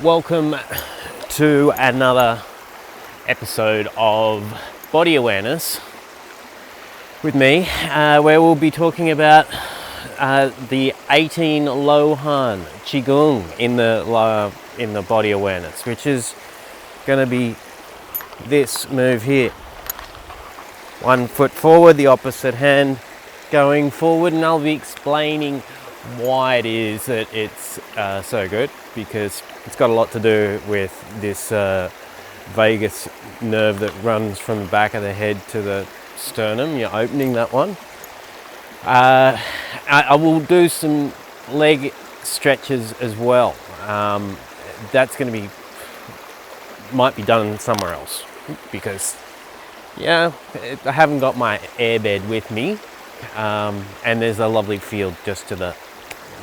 Welcome to another episode of Body Awareness with me, where we'll be talking about the 18 Lohan qigong in the body awareness, which is going to be this move here. One foot forward, the opposite hand going forward, and I'll be explaining why it is that it's so good, because it's got a lot to do with this vagus nerve that runs from the back of the head to the sternum. You're opening that one. I will do some leg stretches as well. That's going to might be done somewhere else, because I haven't got my airbed with me, and there's a lovely field just to the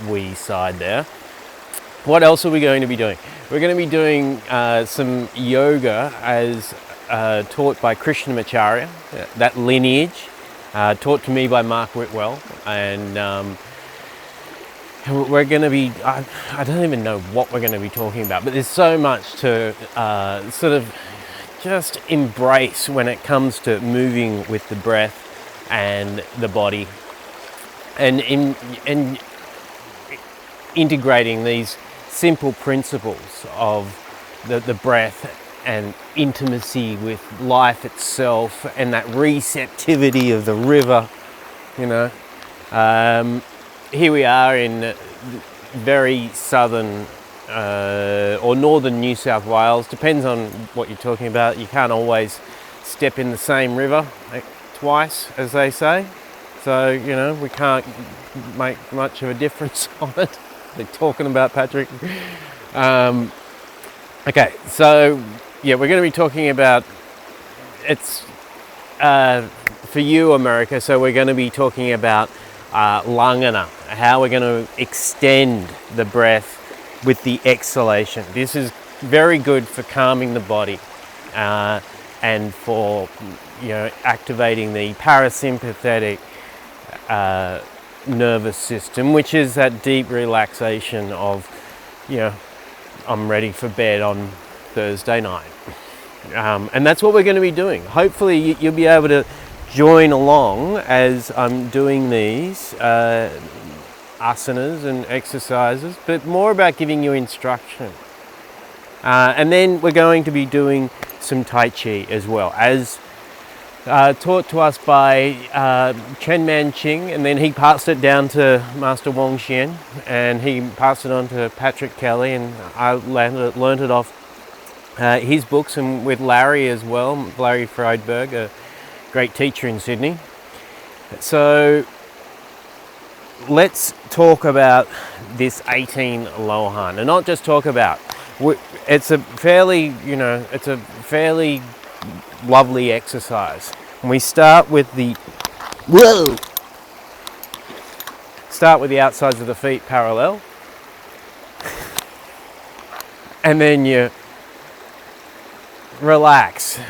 wee side there. What else are we going to be doing? We're going to be doing some yoga as taught by Christian Machar, that lineage, taught to me by Mark Whitwell, and we're going to be, I don't even know what we're going to be talking about, but there's so much to sort of just embrace when it comes to moving with the breath and the body, and integrating these simple principles of the breath and intimacy with life itself, and that receptivity of the river. Here we are in very southern or northern New South Wales, depends on what you're talking about. You can't always step in the same river twice, as they say, so we can't make much of a difference on it. They're talking about Patrick. Okay, so we're going to be talking about, it's for you, America, so we're going to be talking about langana, how we're going to extend the breath with the exhalation. This is very good for calming the body and for activating the parasympathetic nervous system, which is that deep relaxation of I'm ready for bed on Thursday night, and that's what we're going to be doing. Hopefully you'll be able to join along as I'm doing these asanas and exercises, but more about giving you instruction, and then we're going to be doing some Tai Chi as well, as taught to us by Chen Man Ching, and then he passed it down to Master Wong Xian, and he passed it on to Patrick Kelly, and I learned it off his books, and with Larry as well, Larry Friedberg, a great teacher in Sydney. So let's talk about this 18 Lohan, and not just talk about. It's a fairly lovely exercise. And we start with the outsides of the feet parallel, and then you relax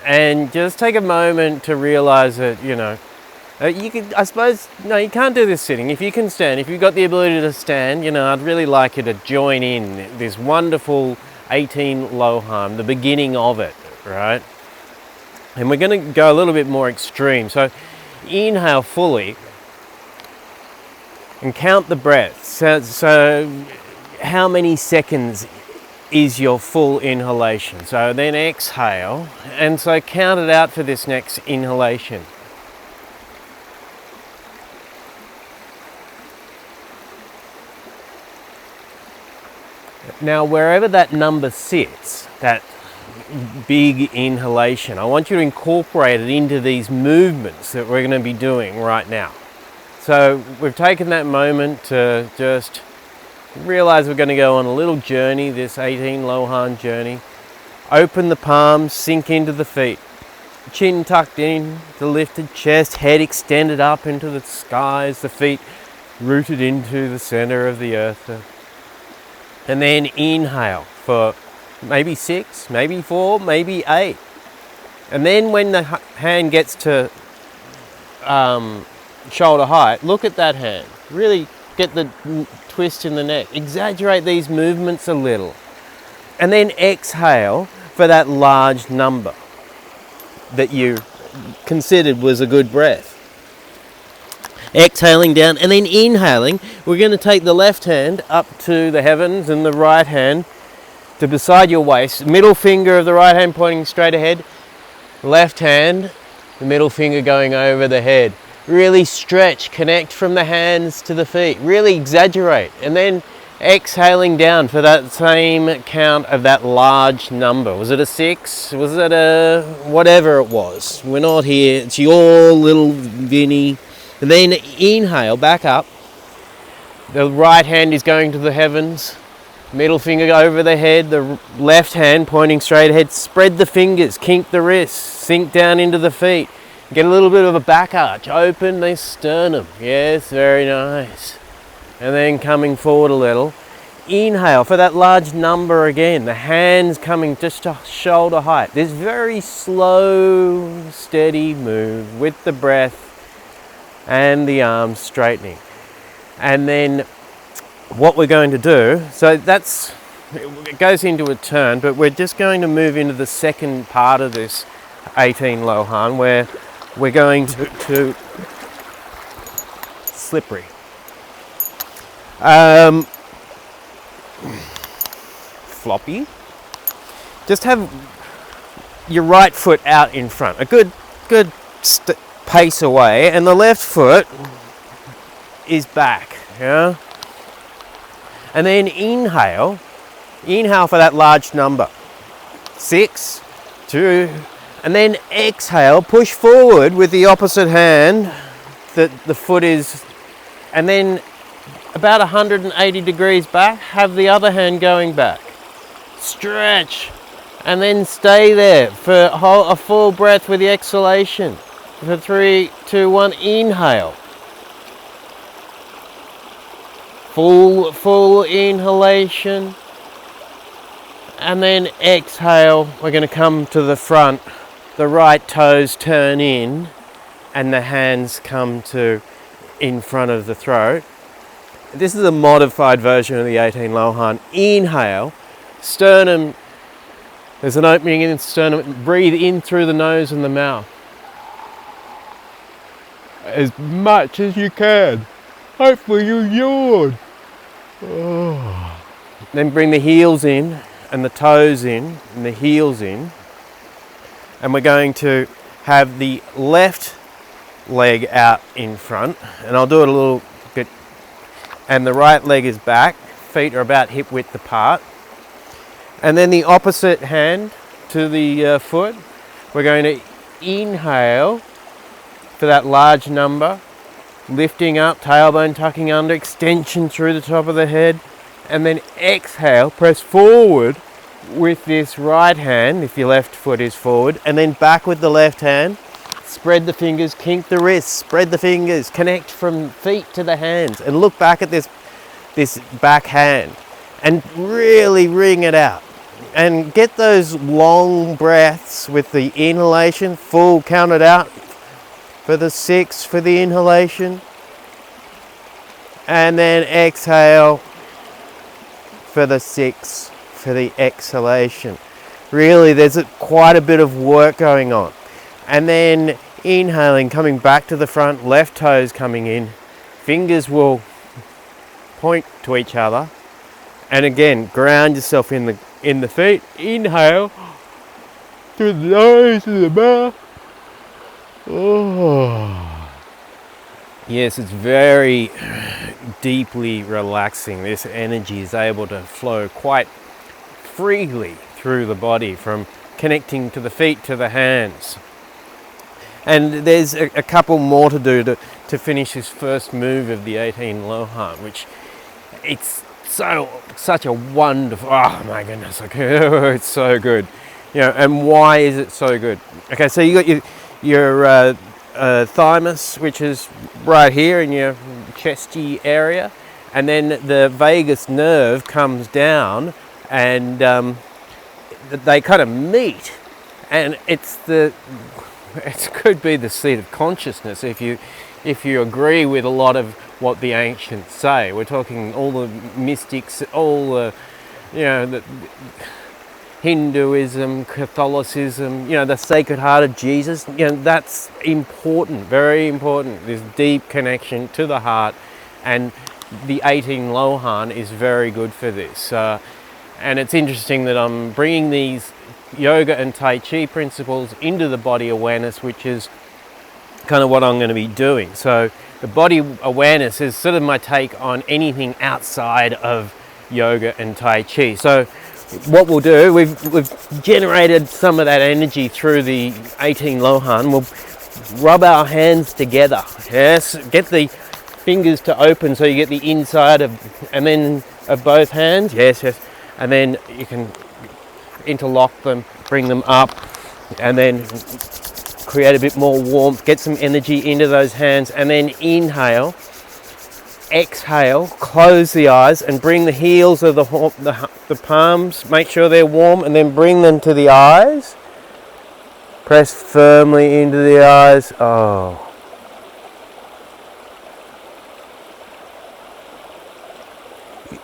and just take a moment to realize that you could, I suppose, no, you can't do this sitting. If you can stand, if you've got the ability to stand, I'd really like you to join in this wonderful 18 Lohan, the beginning of it, right? And we're going to go a little bit more extreme. So inhale fully and count the breath. So how many seconds is your full inhalation? So then exhale, and so count it out for this next inhalation. Now, wherever that number sits, that big inhalation, I want you to incorporate it into these movements that we're going to be doing right now. So we've taken that moment to just realize we're going to go on a little journey, this 18 Lohan journey. Open the palms, sink into the feet, chin tucked in, the lifted chest, head extended up into the skies, the feet rooted into the center of the earth. And then inhale for maybe 6, maybe 4, maybe 8. And then when the hand gets to shoulder height, look at that hand. Really get the twist in the neck. Exaggerate these movements a little. And then exhale for that large number that you considered was a good breath. Exhaling down and then inhaling. We're going to take the left hand up to the heavens and the right hand to beside your waist. Middle finger of the right hand pointing straight ahead. Left hand, the middle finger going over the head. Really stretch, connect from the hands to the feet. Really exaggerate. And then exhaling down for that same count of that large number. Was it a 6? Was it a whatever it was? We're not here. It's your little Vinny. And then inhale, back up. The right hand is going to the heavens. Middle finger over the head. The left hand pointing straight ahead. Spread the fingers, kink the wrists, sink down into the feet. Get a little bit of a back arch. Open the sternum. Yes, very nice. And then coming forward a little. Inhale for that large number again. The hands coming just to shoulder height. This very slow, steady move with the breath and the arms straightening. And then what we're going to do, so it goes into a turn, but we're just going to move into the second part of this 18 Lohan where we're going to slippery. Floppy. Just have your right foot out in front, a good pace away, and the left foot is back. Yeah. And then inhale for that large number. 6, 2, and then exhale. Push forward with the opposite hand that the foot is, and then about 180 degrees back, have the other hand going back. Stretch, and then stay there for a full breath with the exhalation. For 3, 2, 1, inhale. Full inhalation. And then exhale. We're going to come to the front. The right toes turn in and the hands come to in front of the throat. This is a modified version of the 18 Lohan. Inhale, sternum, there's an opening in the sternum. Breathe in through the nose and the mouth. As much as you can. Hopefully you yawn. Oh. Then bring the heels in and the toes in and the heels in. And we're going to have the left leg out in front. And I'll do it a little bit. And the right leg is back. Feet are about hip width apart. And then the opposite hand to the foot. We're going to inhale for that large number. Lifting up, tailbone tucking under, extension through the top of the head. And then exhale, press forward with this right hand, if your left foot is forward, and then back with the left hand. Spread the fingers, kink the wrists, spread the fingers, connect from feet to the hands, and look back at this back hand, and really wring it out. And get those long breaths with the inhalation, full count it out for the 6 for the inhalation, and then exhale for the 6 for the exhalation. Really, there's quite a bit of work going on. And then inhaling, coming back to the front, left toes coming in, fingers will point to each other, and again ground yourself in the feet. Inhale through the nose and the mouth. Oh. Yes, it's very deeply relaxing. This energy is able to flow quite freely through the body, from connecting to the feet to the hands. And there's a couple more to do to finish this first move of the 18 Lohan, which it's such a wonderful, oh my goodness, it's so good. And why is it so good? Okay, so you got your thymus, which is right here in your chesty area, and then the vagus nerve comes down, and they kind of meet, and it could be the seat of consciousness if you agree with a lot of what the ancients say. We're talking all the mystics, all the Hinduism, Catholicism, the Sacred Heart of Jesus, that's important, very important, this deep connection to the heart, and the 18 Lohan is very good for this. And it's interesting that I'm bringing these yoga and Tai Chi principles into the body awareness, which is kind of what I'm going to be doing. So the body awareness is sort of my take on anything outside of yoga and Tai Chi. So what we'll do, we've generated some of that energy through the 18 Lohan. We'll rub our hands together. Yes, get the fingers to open so you get the inside of both hands. Yes. And then you can interlock them, bring them up, and then create a bit more warmth, get some energy into those hands, and then inhale. Exhale, close the eyes and bring the heels of the palms, make sure they're warm, and then bring them to the eyes. Press firmly into the eyes. Oh.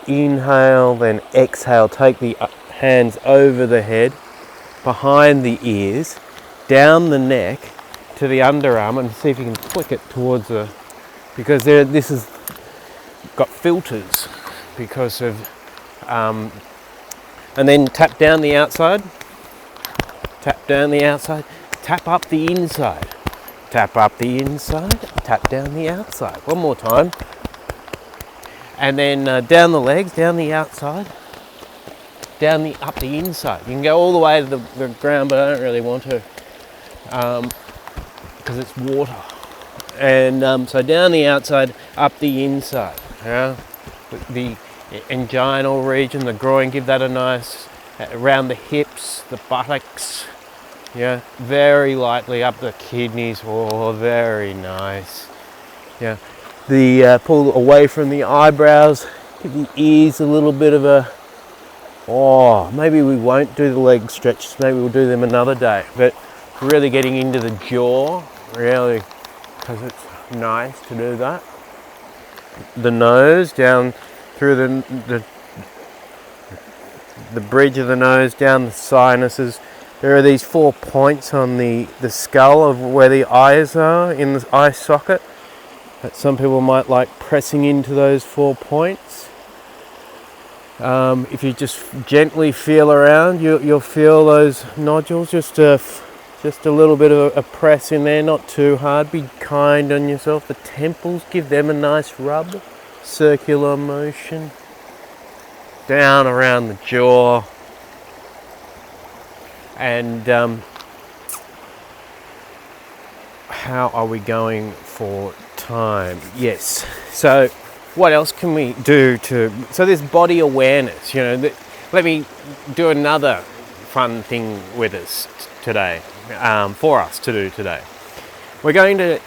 Inhale, then exhale. Take the hands over the head, behind the ears, down the neck to the underarm, and see if you can flick it towards because this is got filters because of and then tap down the outside, tap down the outside, tap up the inside, tap up the inside, tap down the outside. One more time, and then down the legs, down the outside, up the inside. You can go all the way to the ground, but I don't really want to because it's water. And so down the outside, up the inside. Yeah, the inguinal region, the groin, give that a nice around the hips, the buttocks. Yeah, very lightly up the kidneys. Oh, very nice. Yeah, the pull away from the eyebrows, give the ears a little bit of a. Oh, maybe we won't do the leg stretches. Maybe we'll do them another day. But really getting into the jaw, really, because it's nice to do that. The nose down through the bridge of the nose, down the sinuses. There are these 4 points on the skull of where the eyes are, in the eye socket. That some people might like pressing into those 4 points. If you just gently feel around, you'll feel those nodules. Just a little bit of a press in there, not too hard. Be kind on yourself. The temples, give them a nice rub. Circular motion. Down around the jaw. And how are we going for time? Yes. So what else can we do so this body awareness, let me do another fun thing with us today. For us to do today. We're going to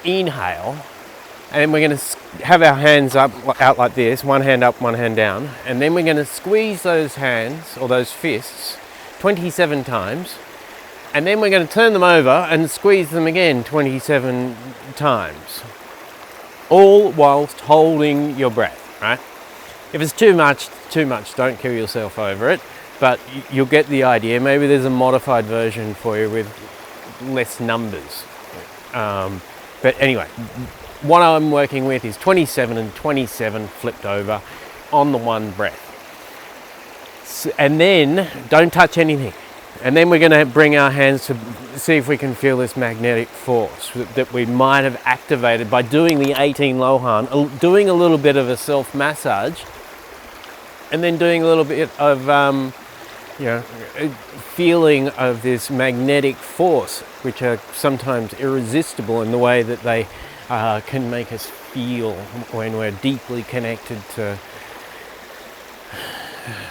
inhale, and then we're going to have our hands out like this, one hand up, one hand down, and then we're going to squeeze those hands, or those fists, 27 times, and then we're going to turn them over and squeeze them again 27 times, all whilst holding your breath, right? If it's too much, don't kill yourself over it. But you'll get the idea. Maybe there's a modified version for you with less numbers. But anyway, what I'm working with is 27 and 27 flipped over on the one breath. And then don't touch anything. And then we're going to bring our hands to see if we can feel this magnetic force that we might have activated by doing the 18 Lohan, doing a little bit of a self-massage, and then doing a little bit of feeling of this magnetic force, which are sometimes irresistible in the way that they can make us feel when we're deeply connected to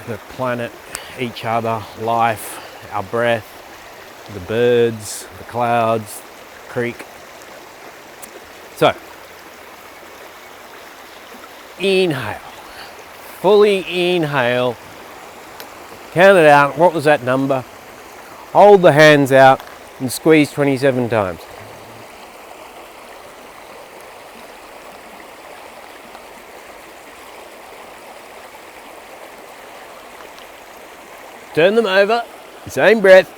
the planet, each other, life, our breath, the birds, the clouds, the creek. So, inhale, fully inhale. Count it out. What was that number? Hold the hands out and squeeze 27 times. Turn them over, same breath.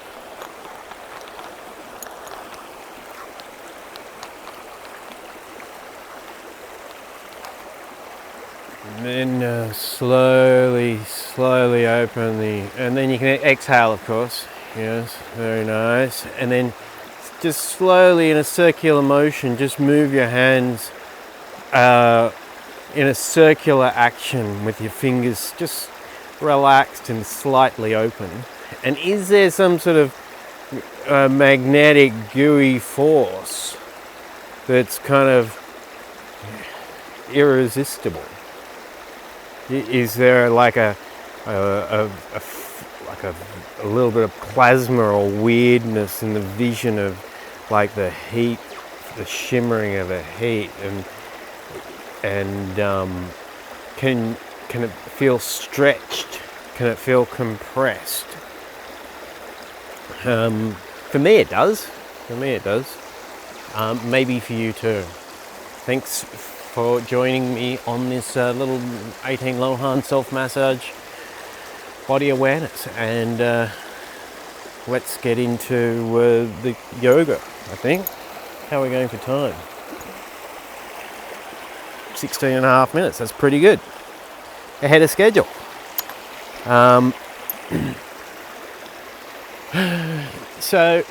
And then slowly open and then you can exhale, of course. Yes, very nice. And then just slowly in a circular motion, just move your hands in a circular action with your fingers just relaxed and slightly open. And is there some sort of magnetic gooey force that's kind of irresistible? Is there like a little bit of plasma or weirdness in the vision of like the heat, the shimmering of the heat, and can it feel stretched? Can it feel compressed? For me it does. Maybe for you too. Thanks for joining me on this little 18 Lohan self-massage body awareness, and let's get into the yoga, I think. How are we going for time? 16 and a half minutes, that's pretty good. Ahead of schedule. So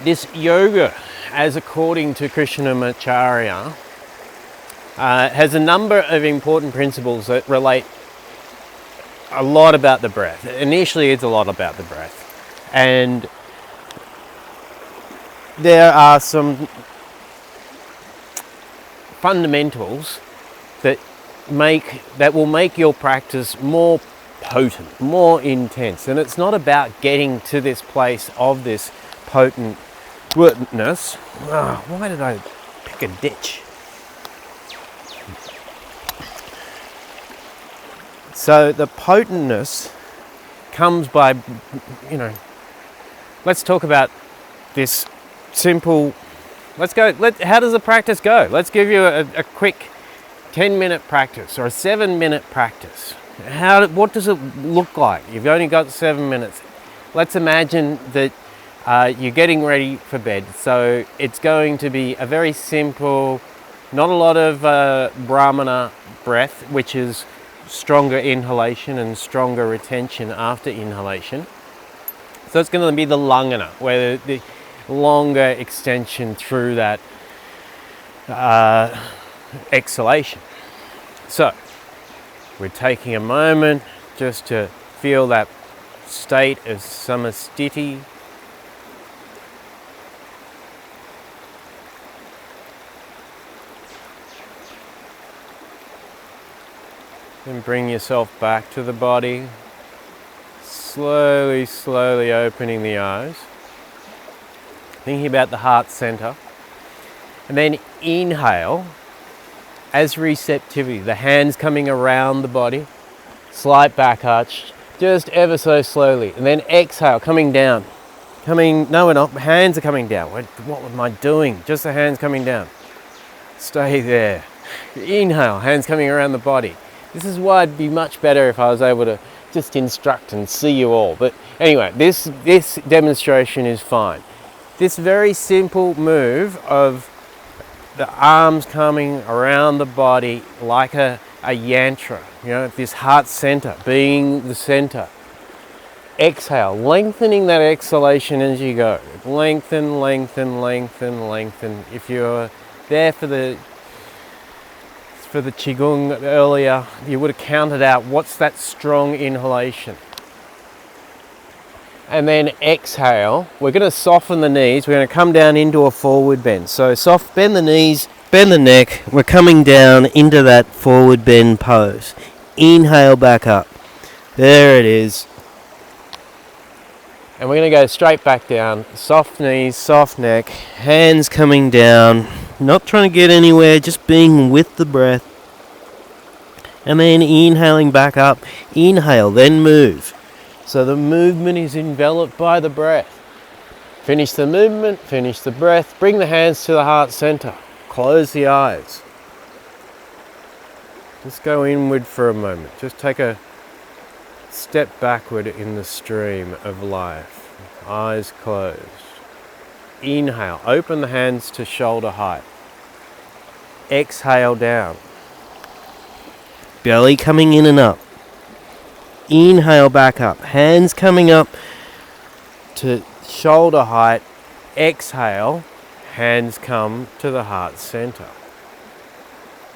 this yoga, as according to Christian Machar, has a number of important principles that relate a lot about the breath. Initially, it's a lot about the breath. And there are some fundamentals that will make your practice more potent, more intense. And it's not about getting to this place of this potentness. Oh, why did I pick a ditch? So the potentness comes by, let's talk about this simple, how does the practice go? Let's give you a quick 10-minute practice or a 7-minute practice. What does it look like? You've only got 7 minutes. Let's imagine that you're getting ready for bed. So it's going to be a very simple, not a lot of Brahmana breath, which is stronger inhalation and stronger retention after inhalation. So it's going to be the Langana, where the longer extension through that exhalation. So we're taking a moment just to feel that state of samasthiti. And bring yourself back to the body. Slowly opening the eyes. Thinking about the heart center. And then inhale as receptivity. The hands coming around the body. Slight back arch. Just ever so slowly. And then exhale, coming down. No we're not. Hands are coming down. What am I doing? Just the hands coming down. Stay there. Inhale, hands coming around the body. This is why it'd be much better if I was able to just instruct and see you all. But anyway, this demonstration is fine. This very simple move of the arms coming around the body like a yantra, this heart center being the center. Exhale, lengthening that exhalation as you go. Lengthen. If you're there for the qigong earlier, you would have counted out what's that strong inhalation. And then exhale, we're going to soften the knees, we're going to come down into a forward bend. So bend the knees, bend the neck, we're coming down into that forward bend pose. Inhale back up. There it is. And we're going to go straight back down. Soft knees, soft neck, hands coming down. Not trying to get anywhere, just being with the breath. And then inhaling back up. Inhale, then move. So the movement is enveloped by the breath. Finish the movement, finish the breath. Bring the hands to the heart center. Close the eyes. Just go inward for a moment. Just take a step backward in the stream of life. Eyes closed. Inhale, open the hands to shoulder height. Exhale down. Belly coming in and up. Inhale back up. Hands coming up to shoulder height. Exhale, hands come to the heart center.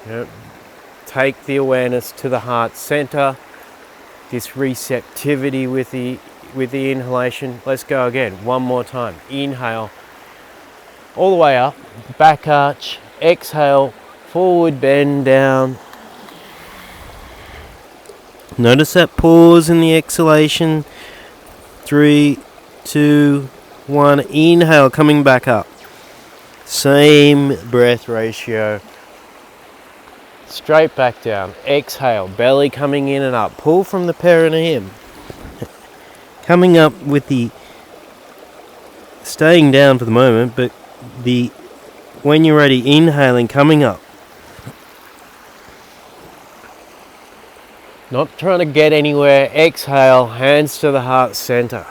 Yep. Take the awareness to the heart center. This receptivity with the inhalation. Let's go again. One more time. Inhale. All the way up. Back arch. Exhale. Forward bend down. Notice that pause in the exhalation. 3, 2, 1. Inhale, coming back up. Same breath ratio. Straight back down. Exhale, belly coming in and up. Pull from the perineum. Coming up with the... Staying down for the moment, but when you're ready, inhaling, coming up. Not trying to get anywhere. Exhale, hands to the heart center.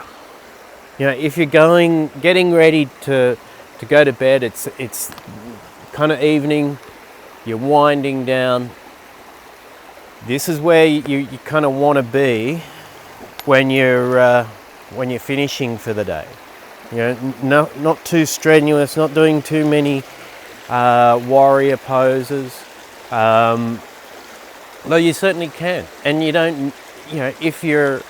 You know, if you're getting ready to go to bed, it's kind of evening, you're winding down. This is where you kind of want to be when you're finishing for the day. You know, not too strenuous, not doing too many warrior poses. Though you certainly can, and you don't, you know, if you're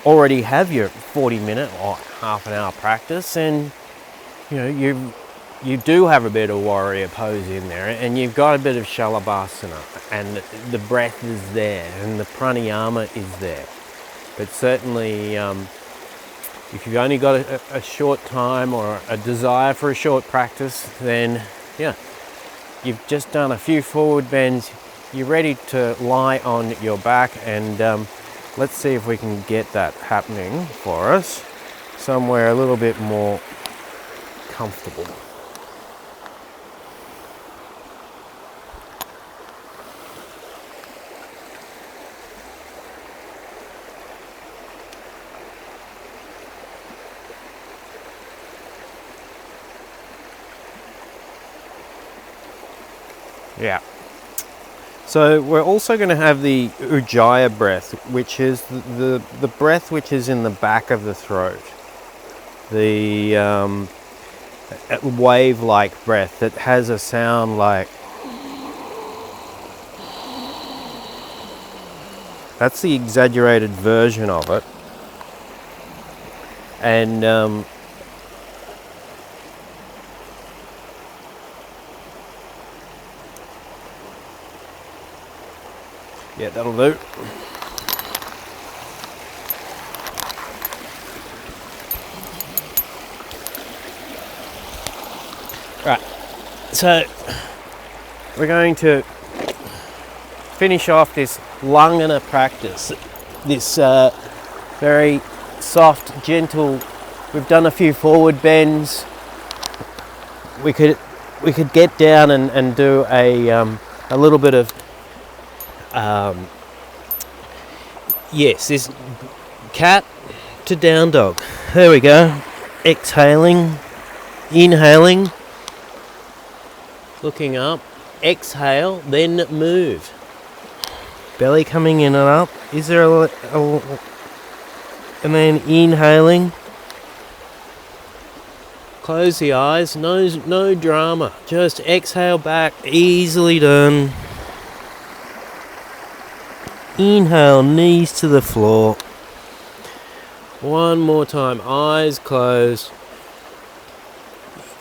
already have your 40-minute or half an hour practice, and you know you do have a bit of warrior pose in there, and you've got a bit of shalabhasana, and the breath is there, and the pranayama is there. But certainly, if you've only got a short time or a desire for a short practice, then yeah, you've just done a few forward bends. You're ready to lie on your back, and let's see if we can get that happening for us somewhere a little bit more comfortable. Yeah. So we're also going to have the Ujjayi breath, which is the breath which is in the back of the throat. The wave-like breath that has a sound like... That's the exaggerated version of it. And yeah, that'll do. Right, so we're going to finish off this Langana practice, this very soft, gentle. We've done a few forward bends. We could get down and do a little bit of yes, this cat to down dog. There we go. Exhaling, inhaling, looking up, exhale, then move. Belly coming in and up. Is there and then inhaling. Close the eyes. No drama. Just exhale back. Easily done. Inhale, knees to the floor. One more time, eyes closed.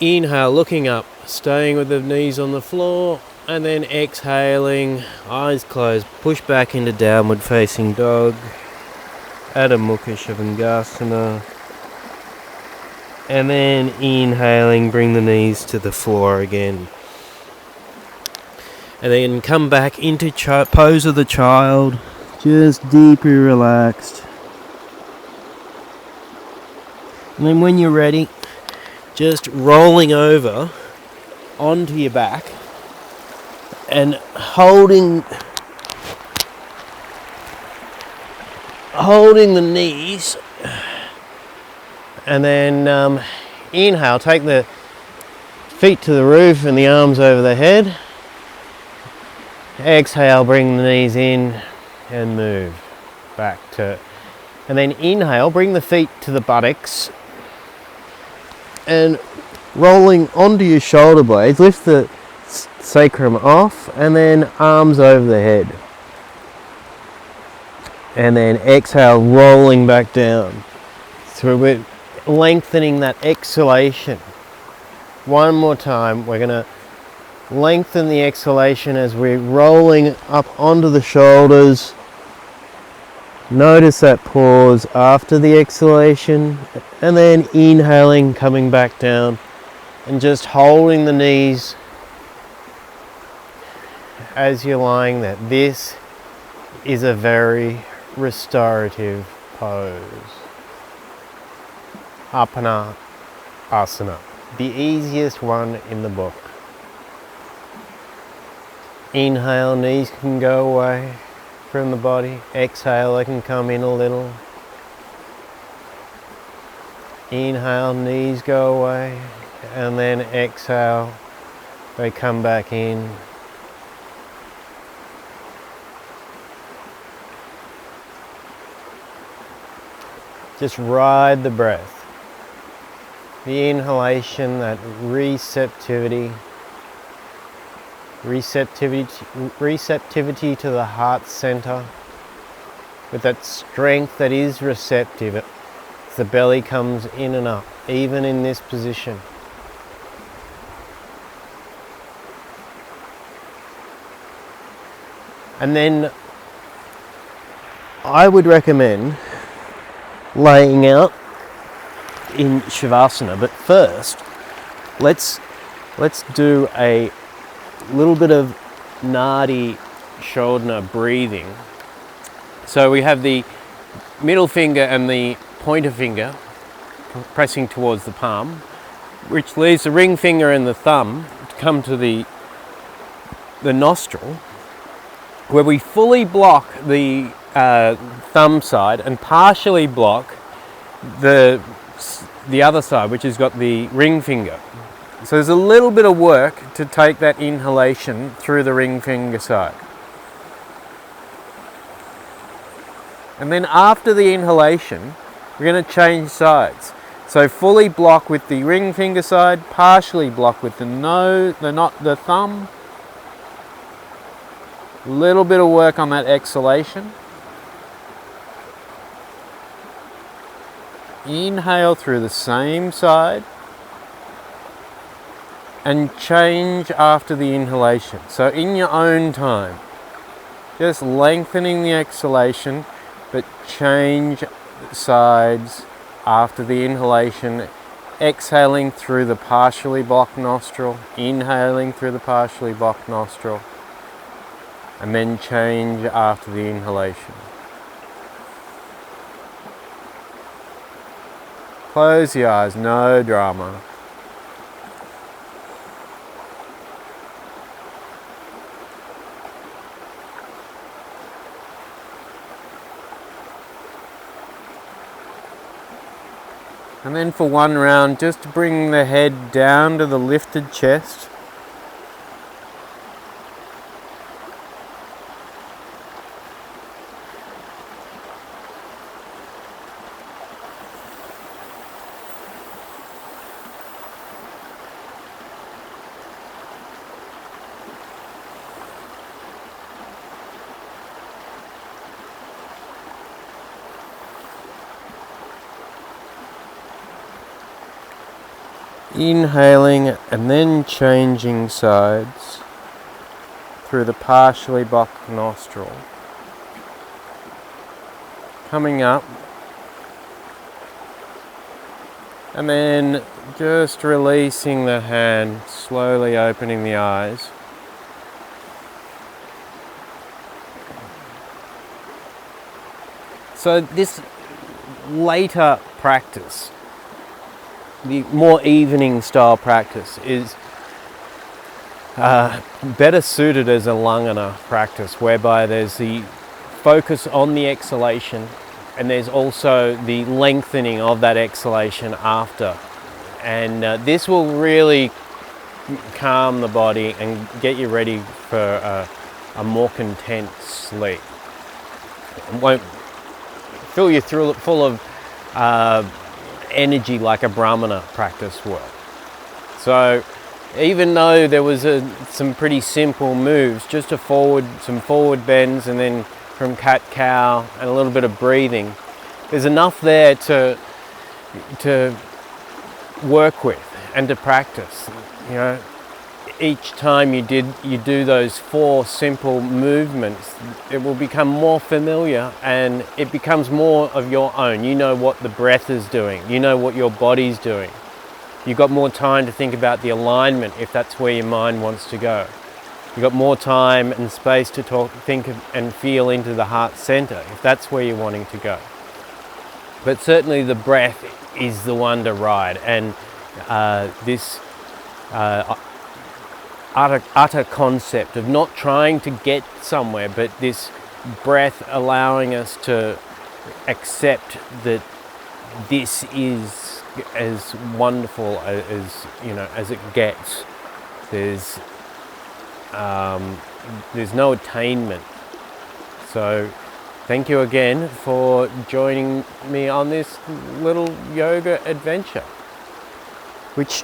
Inhale, looking up, staying with the knees on the floor, and then exhaling, eyes closed, push back into downward facing dog, Adho Mukha Shavasana, and then inhaling, bring the knees to the floor again. And then come back into pose of the child, just deeply relaxed. And then when you're ready, just rolling over onto your back holding the knees, and then inhale, take the feet to the roof and the arms over the head. Exhale, bring the knees in and move back to, and then inhale, bring the feet to the buttocks and rolling onto your shoulder blades, lift the sacrum off and then arms over the head. And then exhale, rolling back down. So we're lengthening that exhalation. One more time, we're going to lengthen the exhalation as we're rolling up onto the shoulders. Notice that pause after the exhalation, and then inhaling, coming back down, and just holding the knees as you're lying there. This is a very restorative pose. Apana Asana, the easiest one in the book. Inhale, knees can go away from the body. Exhale, they can come in a little. Inhale, knees go away, and then exhale, they come back in. Just ride the breath. The inhalation, that receptivity to the heart center, with that strength that is receptive as the belly comes in and up, even in this position. And then I would recommend laying out in Shavasana, but first let's do a little bit of Nadi Shodhana breathing. So we have the middle finger and the pointer finger pressing towards the palm, which leaves the ring finger and the thumb to come to the nostril, where we fully block the thumb side and partially block the other side, which has got the ring finger. So there's a little bit of work to take that inhalation through the ring finger side. And then after the inhalation, we're going to change sides. So fully block with the ring finger side, partially block with the thumb. A little bit of work on that exhalation. Inhale through the same side and change after the inhalation. So in your own time, just lengthening the exhalation, but change sides after the inhalation, exhaling through the partially blocked nostril, inhaling through the partially blocked nostril, and then change after the inhalation. Close the eyes, no drama. And then for one round, just bring the head down to the lifted chest. Inhaling and then changing sides through the partially blocked nostril. Coming up and then just releasing the hand, slowly opening the eyes. So this later practice, the more evening style practice, is better suited as a Langana practice, whereby there's the focus on the exhalation and there's also the lengthening of that exhalation after. And this will really calm the body and get you ready for a more content sleep. It won't fill you full of energy like a Brahmana practice will. So even though there was some pretty simple moves, just some forward bends, and then from cat-cow and a little bit of breathing, there's enough there to work with and to practice. You know, each time you do those 4 simple movements, it will become more familiar and it becomes more of your own. You know what the breath is doing. You know what your body's doing. You've got more time to think about the alignment if that's where your mind wants to go. You've got more time and space to think and feel into the heart center if that's where you're wanting to go. But certainly the breath is the one to ride, and this utter concept of not trying to get somewhere, but this breath allowing us to accept that this is as wonderful as it gets. There's no attainment. So thank you again for joining me on this little yoga adventure, which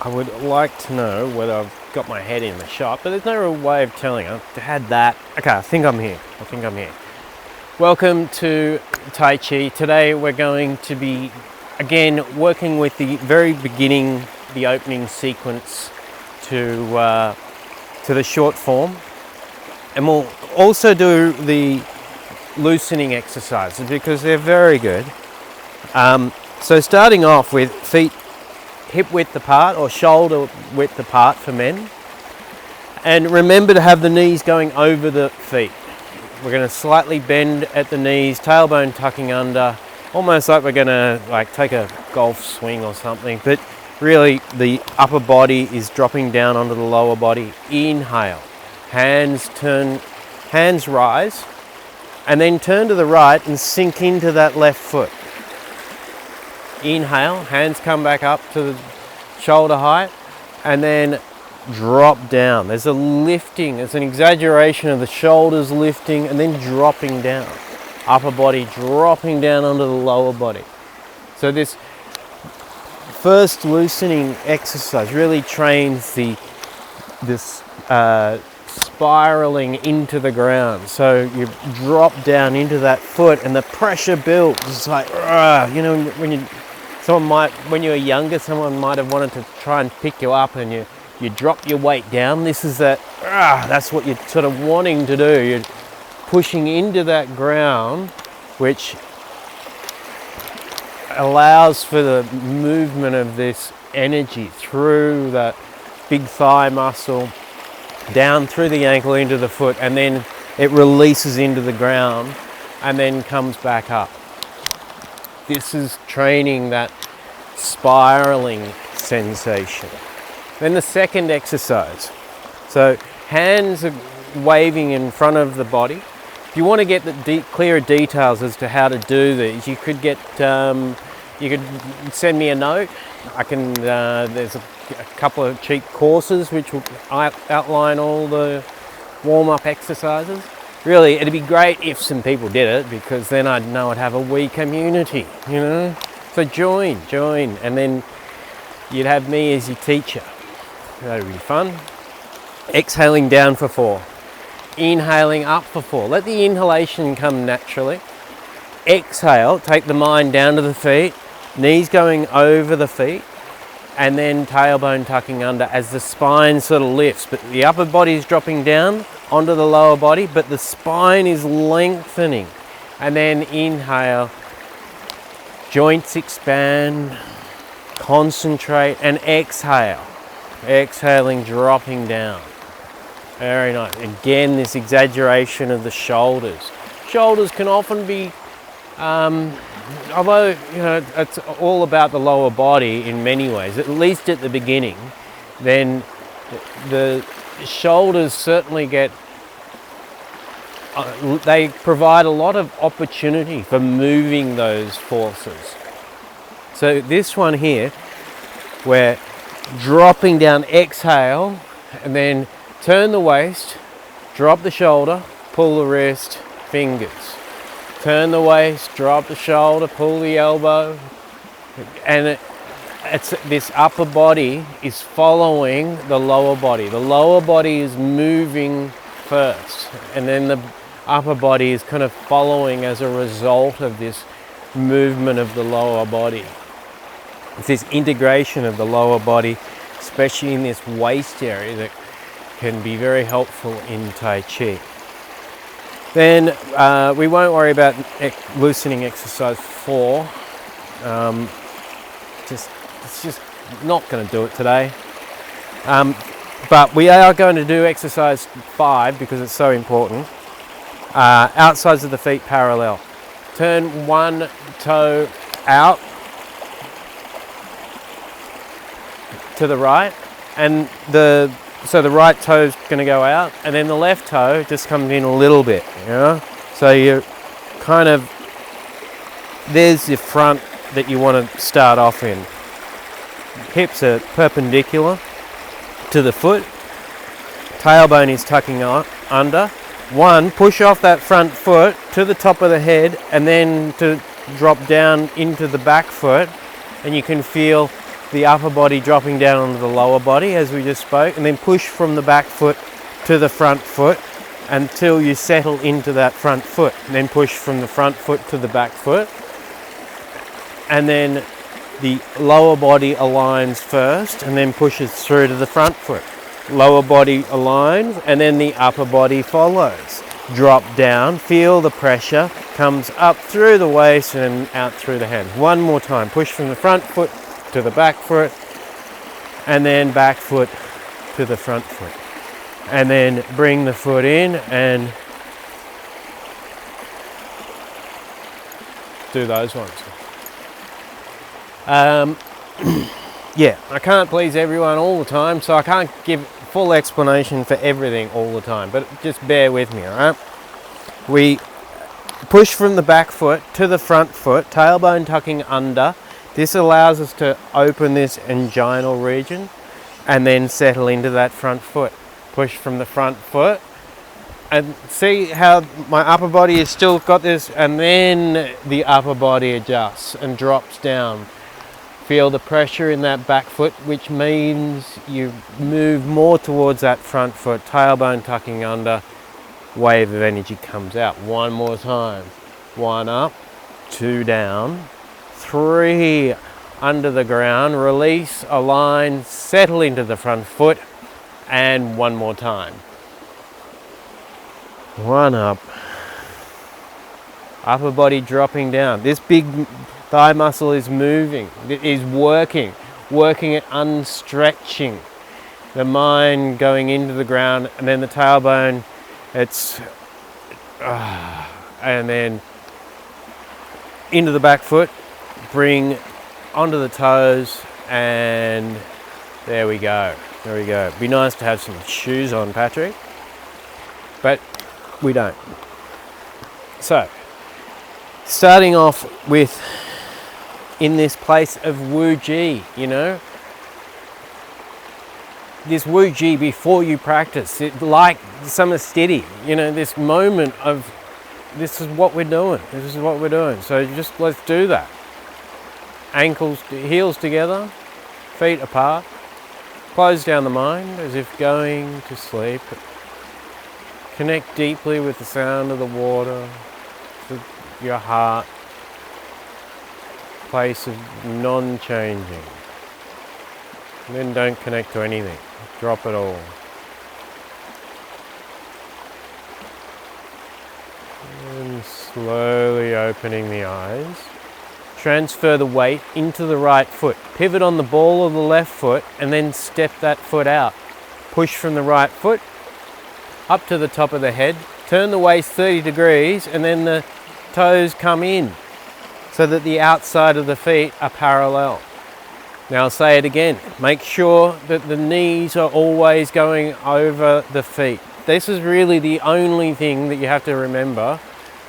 I would like to know whether I've got my head in the shot, but there's no real way of telling. I've had that. Okay, I think I'm here. Welcome to Tai Chi. Today we're going to be, again, working with the very beginning, the opening sequence to the short form. And we'll also do the loosening exercises because they're very good. So starting off with feet hip width apart or shoulder width apart for men, and remember to have the knees going over the feet. We're going to slightly bend at the knees, tailbone tucking under, almost like we're going to take a golf swing or something, but really the upper body is dropping down onto the lower body. Inhale, hands rise, and then turn to the right and sink into that left foot. Inhale, hands come back up to the shoulder height, and then drop down. There's a lifting, there's an exaggeration of the shoulders lifting and then dropping down. Upper body dropping down onto the lower body. So this first loosening exercise really trains this spiraling into the ground. So you drop down into that foot and the pressure builds. It's like, when you were younger, someone might have wanted to try and pick you up and you drop your weight down. This is that's what you're sort of wanting to do. You're pushing into that ground, which allows for the movement of this energy through that big thigh muscle down through the ankle into the foot, and then it releases into the ground and then comes back up. This is training that spiraling sensation. Then the second exercise. So hands are waving in front of the body. If you want to get the clearer details as to how to do these, you could get you could send me a note. I can. There's a couple of cheap courses which will outline all the warm-up exercises. Really, it'd be great if some people did it, because then I'd know I'd have a wee community, you know. So join, and then you'd have me as your teacher. That'd be fun. Exhaling down for 4. Inhaling up for 4. Let the inhalation come naturally. Exhale, take the mind down to the feet, knees going over the feet, and then tailbone tucking under as the spine sort of lifts, but the upper body is dropping down onto the lower body, but the spine is lengthening. And then inhale, joints expand, concentrate, and exhale. Exhaling, dropping down. Very nice. Again, this exaggeration of the shoulders. Shoulders can often be, although, you know, it's all about the lower body in many ways, at least at the beginning, then the shoulders certainly get, they provide a lot of opportunity for moving those forces. So this one here, where dropping down, exhale, and then turn the waist, drop the shoulder, pull the wrist, fingers. Turn the waist, drop the shoulder, pull the elbow. And it's this upper body is following the lower body. The lower body is moving first, and then the upper body is kind of following as a result of this movement of the lower body. It's this integration of the lower body, especially in this waist area, that can be very helpful in Tai Chi. Then we won't worry about loosening exercise 4. It's just not going to do it today. But we are going to do exercise 5 because it's so important. Outsides of the feet parallel. Turn one toe out to the right, and so the right toe's going to go out, and then the left toe just comes in a little bit, you know. So you're kind of, there's your front that you want to start off in. Hips are perpendicular to the foot. Tailbone is tucking under. One, push off that front foot to the top of the head, and then to drop down into the back foot, and you can feel the upper body dropping down onto the lower body as we just spoke, and then push from the back foot to the front foot until you settle into that front foot, and then push from the front foot to the back foot, and then the lower body aligns first and then pushes through to the front foot. Lower body aligns and then the upper body follows. Drop down, feel the pressure, comes up through the waist and out through the hands. One more time, push from the front foot to the back foot, and then back foot to the front foot, and then bring the foot in and do those ones. Yeah, I can't please everyone all the time, so I can't give full explanation for everything all the time, but just bear with me, all right? We push from the back foot to the front foot, tailbone tucking under. This allows us to open this inguinal region and then settle into that front foot. Push from the front foot, and see how my upper body has still got this, and then the upper body adjusts and drops down. Feel the pressure in that back foot, which means you move more towards that front foot, tailbone tucking under, wave of energy comes out. One more time. 1 up, 2 down, 3 under the ground, release, align, settle into the front foot, and one more time. 1 up, upper body dropping down. This big thigh muscle is moving, it is working it unstretching. the mind going into the ground, and then the tailbone, and then into the back foot, bring onto the toes, and there we go. There we go. It'd be nice to have some shoes on, Patrick, but we don't. So, starting off with, in this place of Wu Ji, you know, this Wu Ji before you practice, like samasthiti, you know, this moment of, this is what we're doing, so just let's do that. Heels together, feet apart, close down the mind as if going to sleep. Connect deeply with the sound of the water, with your heart, place of non-changing. And then don't connect to anything, drop it all. And slowly opening the eyes. Transfer the weight into the right foot. Pivot on the ball of the left foot and then step that foot out. Push from the right foot up to the top of the head. Turn the waist 30 degrees and then the toes come in so that the outside of the feet are parallel. Now I'll say it again. Make sure that the knees are always going over the feet. This is really the only thing that you have to remember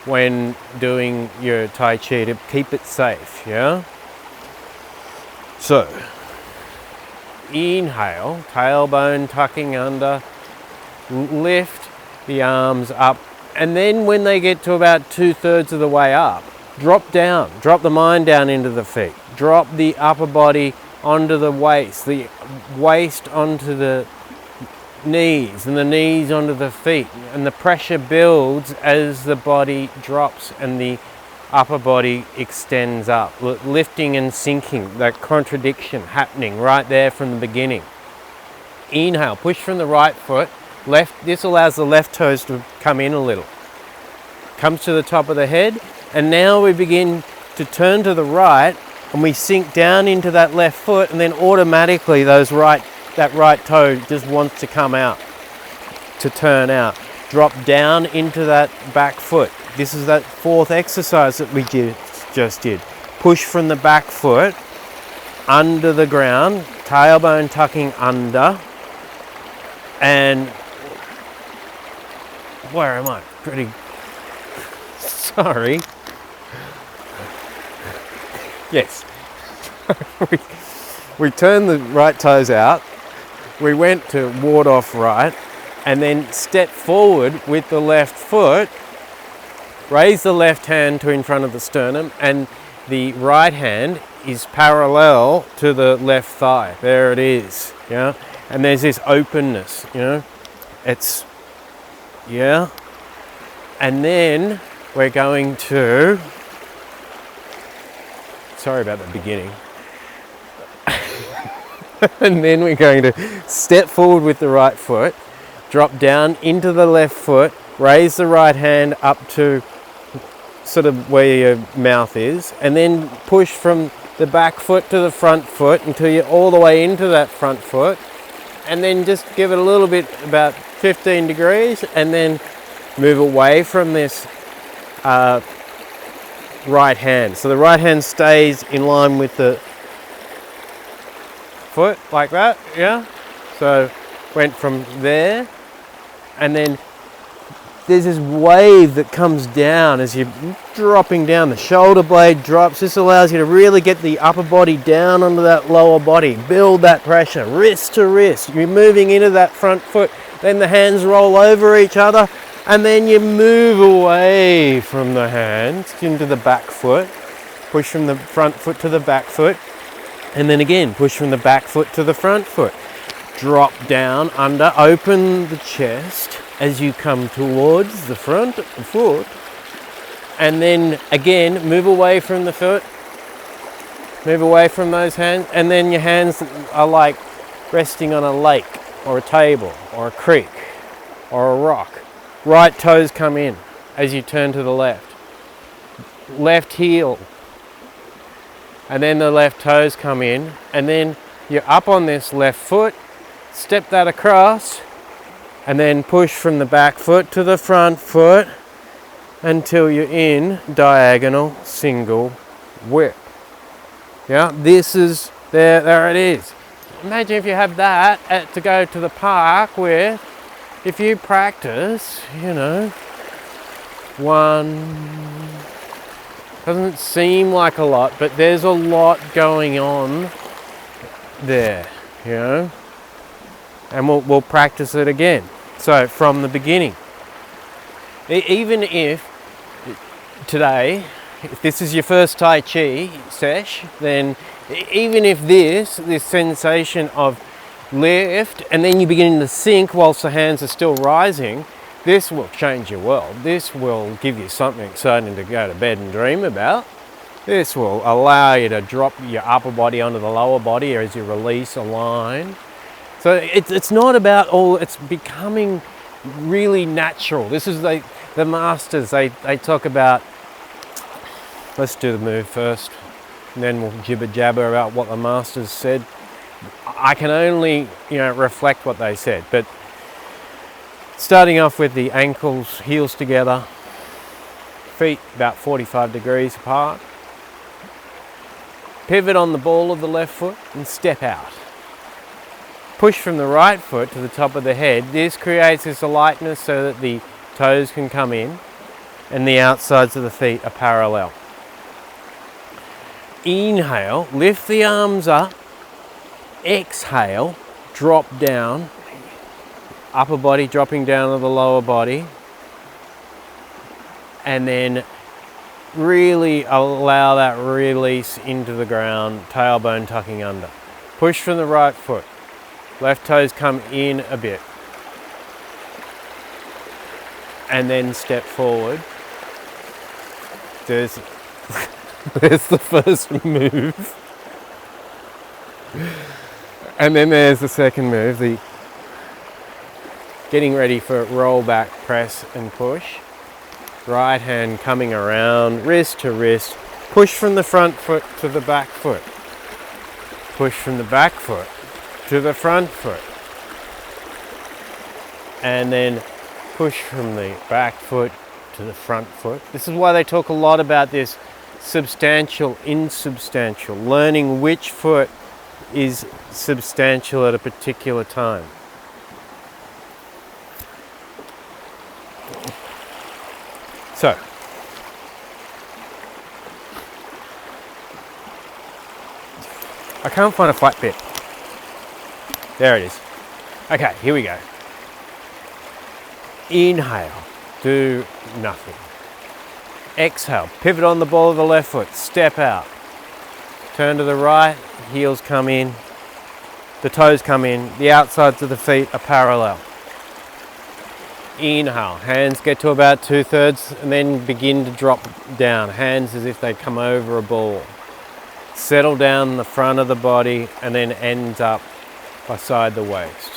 when doing your Tai Chi to keep it safe, yeah? So, inhale, tailbone tucking under, lift the arms up, and then when they get to about 2/3 of the way up, drop down, drop the mind down into the feet, drop the upper body onto the waist onto the knees, and the knees onto the feet, and the pressure builds as the body drops and the upper body extends up, lifting and sinking, that contradiction happening right there from the beginning. Inhale, push from the right foot, left. This allows the left toes to come in a little. Comes to the top of the head, and now we begin to turn to the right, and we sink down into that left foot, and then automatically that right toe just wants to come out, to turn out. Drop down into that back foot. This is that fourth exercise that we just did. Push from the back foot under the ground, tailbone tucking under, and where am I? Pretty sorry. Yes. we turn the right toes out. We went to ward off right, and then step forward with the left foot, raise the left hand to in front of the sternum, and the right hand is parallel to the left thigh. There it is, yeah? And there's this openness, you know? It's, yeah? And then we're going to, sorry about the beginning. And then we're going to step forward with the right foot, drop down into the left foot, raise the right hand up to sort of where your mouth is, and then push from the back foot to the front foot until you're all the way into that front foot, and then just give it a little bit, about 15 degrees, and then move away from this right hand. So the right hand stays in line with the foot like that, yeah? So went from there, and then there's this wave that comes down as you're dropping down. The shoulder blade drops. This allows you to really get the upper body down onto that lower body, build that pressure, wrist to wrist. You're moving into that front foot, then the hands roll over each other, and then you move away from the hands into the back foot, push from the front foot to the back foot, and then again push from the back foot to the front foot. Drop down under, open the chest as you come towards the front foot, and then again move away from the foot, move away from those hands, and then your hands are like resting on a lake or a table or a creek or a rock. Right toes come in as you turn to the left. Left heel, and then the left toes come in, and then you're up on this left foot, step that across, and then push from the back foot to the front foot until you're in diagonal single whip. Yeah, this is, there it is. Imagine if you have that to go to the park with, if you practice, you know, one, doesn't seem like a lot, but there's a lot going on there, you know, and we'll practice it again. So from the beginning, even if today, if this is your first Tai Chi sesh, then even if this sensation of lift and then you begin to sink whilst the hands are still rising, this will change your world. This will give you something exciting to go to bed and dream about. This will allow you to drop your upper body onto the lower body as you release a line. So it's not about all, it's becoming really natural. This is like the masters, they talk about, let's do the move first, and then we'll jibber jabber about what the masters said. I can only, you know, reflect what they said, but starting off with the ankles, heels together, feet about 45 degrees apart. Pivot on the ball of the left foot and step out. Push from the right foot to the top of the head. This creates this lightness so that the toes can come in and the outsides of the feet are parallel. Inhale, lift the arms up. Exhale, drop down. Upper body dropping down to the lower body. And then really allow that release into the ground, tailbone tucking under. Push from the right foot. Left toes come in a bit. And then step forward. There's the first move. And then there's the second move, the getting ready for roll back, press and push. Right hand coming around, wrist to wrist. Push from the front foot to the back foot. Push from the back foot to the front foot. And then push from the back foot to the front foot. This is why they talk a lot about this substantial, insubstantial, learning which foot is substantial at a particular time. So, I can't find a flat bit. There it is. Okay, here we go. Inhale, do nothing. Exhale, pivot on the ball of the left foot, step out. Turn to the right, heels come in, the toes come in, the outsides of the feet are parallel. Inhale, hands get to about 2/3 and then begin to drop down. Hands as if they come over a ball. Settle down the front of the body and then ends up beside the waist.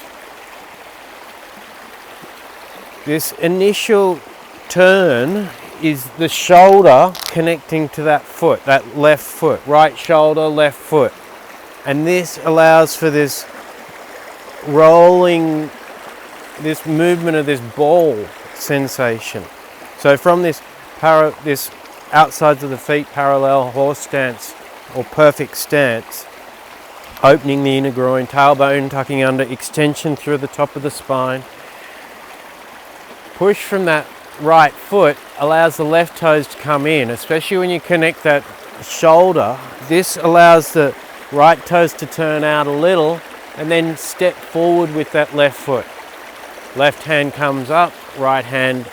This initial turn is the shoulder connecting to that foot, that left foot, right shoulder, left foot. And this allows for this rolling, this movement of this ball sensation. So from this outsides of the feet parallel horse stance or perfect stance, opening the inner groin, tailbone tucking under, extension through the top of the spine. Push from that right foot allows the left toes to come in, especially when you connect that shoulder. This allows the right toes to turn out a little and then step forward with that left foot. Left hand comes up, right hand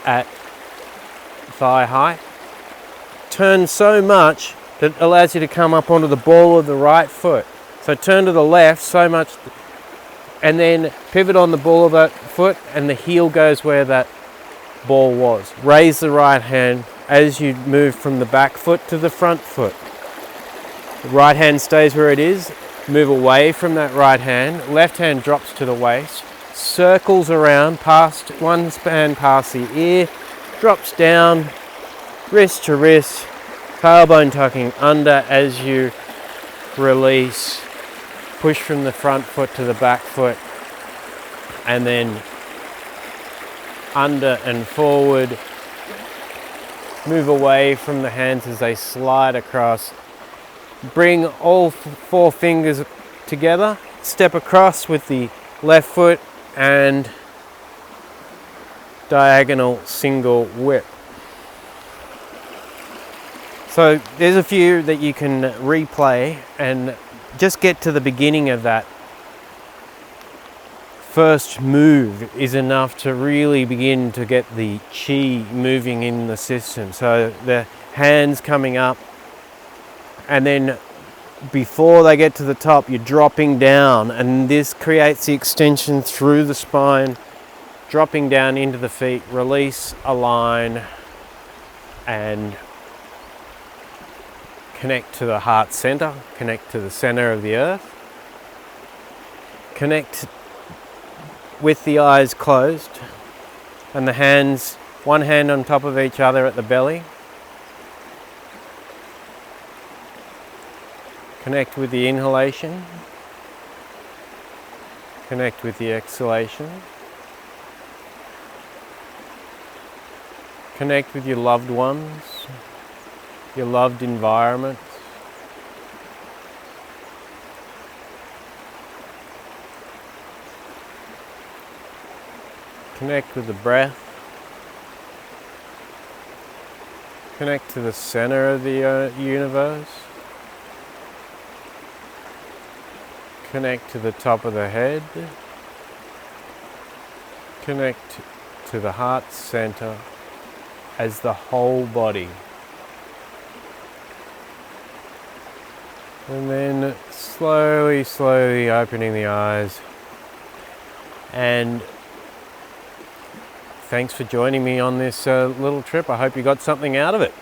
at thigh height. Turn so much that it allows you to come up onto the ball of the right foot. So turn to the left so much and then pivot on the ball of that foot and the heel goes where that ball was. Raise the right hand as you move from the back foot to the front foot. The right hand stays where it is. Move away from that right hand. Left hand drops to the waist. Circles around past one span past the ear. Drops down. Wrist to wrist. Tailbone tucking under as you release push from the front foot to the back foot, and then under and forward. Move away from the hands as they slide across. Bring all 4 fingers together. Step across with the left foot and diagonal single whip. So there's a few that you can replay and just get to the beginning of that. First move is enough to really begin to get the chi moving in the system. So the hands coming up, and then before they get to the top, you're dropping down, and this creates the extension through the spine, dropping down into the feet. Release, align, and connect to the heart center, connect to the center of the earth, connect with the eyes closed and the hands, one hand on top of each other at the belly. Connect with the inhalation, connect with the exhalation, connect with your loved ones, your loved environment. Connect with the breath. Connect to the center of the universe. Connect to the top of the head. Connect to the heart center as the whole body. And then slowly, slowly opening the eyes. And thanks for joining me on this little trip. I hope you got something out of it.